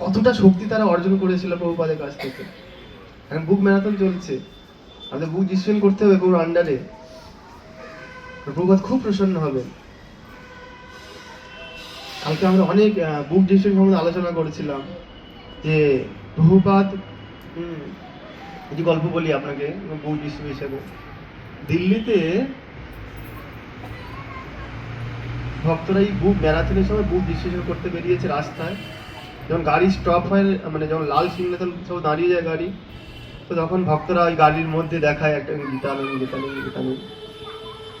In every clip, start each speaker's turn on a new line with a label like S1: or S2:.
S1: কতটা শক্তি তারা অর্জন করেছিল প্রভুপাদের কাছ থেকে। এখন বুক ম্যারাথন চলছে, আমাদের বুক ডিসিশন করতে হবে পুরো আন্ডারে। প্রভুপাদ খুব প্রসন্ন হবেন। কালকে আমরা অনেক বুক ডিসিশন সম্বন্ধে আলোচনা করেছিলাম যে প্রভুপাদ এই গল্প বলি আপনাকে বুক ডিসিশন হিসেবে। দিল্লিতে ভক্তরা এই বুক ম্যারাথনের সময় বুক ডিসিশন করতে বেরিয়েছে রাস্তায়। যখন গাড়ি স্টপ হয়, মানে যখন লাল সিগনালে সব দাঁড়িয়ে যায় গাড়ি, তো তখন ভক্তরা ওই গাড়ির মধ্যে দেখায় একটা গীতানন্দ গীতানন্দ গীতানন্দ।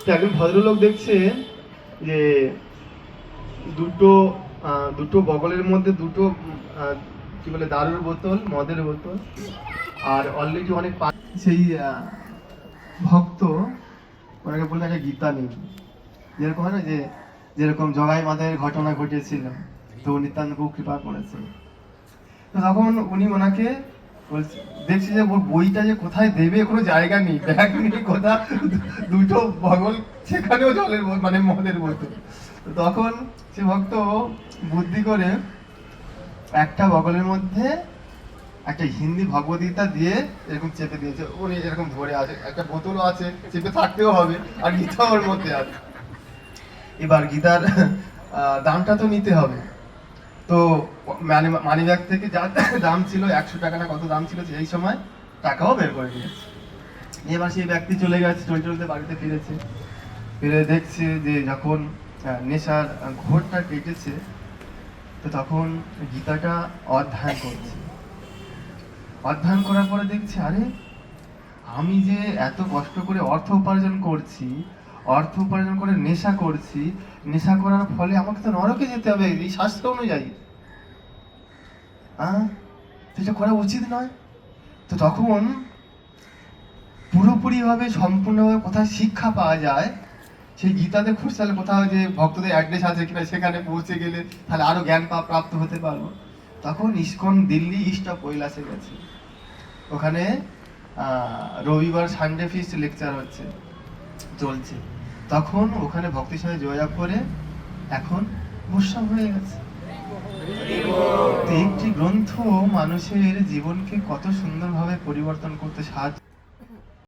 S1: তো একজন ভদ্রলোক দেখছে যে দুটো দুটো বগলের মধ্যে দুটো কি বলে দারুর বোতল, মদের বোতল, আর অলরেডি অনেক সেই ভক্ত ওনাকে বললে একটা গীতা নেই। যেরকম হয় না যে যেরকম জগাই মাদের ঘটনা ঘটেছিল, তো নিত্যান্ত খুব কৃপা করেছে। তো তখন উনি ওনাকে বলছে, দেখছি যে ওর বইটা যে কোথায় দেবে কোনো জায়গা নেই, ব্যাগ নেই, কোথা দুটো বগল সেখানেও জলের মানে মদের বোতল। তখন সে ভক্ত বুদ্ধি করে একটা বগলের মধ্যে একটা হিন্দি ভগবদ্গীতা দিয়ে এরকম চেপে দিয়েছে। উনি এরকম ধরে আছে, একটা বোতলও আছে, চেপে থাকতেও হবে, আর গীতা ওর মধ্যে আছে। এবার গীতার দামটা তো নিতে হবে, তো মানি ব্যাগ থেকে যা দাম ছিল 100 টাকা না কত দাম ছিল সেই সময় টাকাও বের করে নিয়েছে। এবার সেই ব্যক্তি চলে গেছে, চলতে চলতে বাড়িতে ফিরেছে। ফিরে দেখছে যে যখন নেশার ঘোরটা কেটেছে, তো তখন গীতাটা অধ্যয়ন করছে। অধ্যয়ন করার পরে দেখছে, আরে আমি যে এত কষ্ট করে অর্থ উপার্জন করছি, অর্থ উপার্জন করে নেশা করছি, নেশা করার ফলে আমাকে তো নরকে যেতে হবে এই শাস্ত্র অনুযায়ী। সেটা করা উচিত নয়। তো তখন পুরোপুরিভাবে সম্পূর্ণভাবে কোথায় শিক্ষা পাওয়া যায় সেই গীতাতে খুঁজতে, কোথাও যে ভক্তদের অ্যাড্রেস আছে কিনা সেখানে পৌঁছে গেলে তাহলে আরো জ্ঞান প্রাপ্ত হতে পারবো। তখন ইসকন দিল্লি ইস্ট অফ কৈলাসে গেছে। ওখানে রবিবার সানডে ফিস্ট লেকচার হচ্ছে, চলছে। তখন ওখানে ভক্তির সাথে যোগাযোগ করে এখন বৈষ্ণব হয়ে গেছে। একটি গ্রন্থ মানুষের জীবনকে কত সুন্দরভাবে পরিবর্তন করতে সাহায্য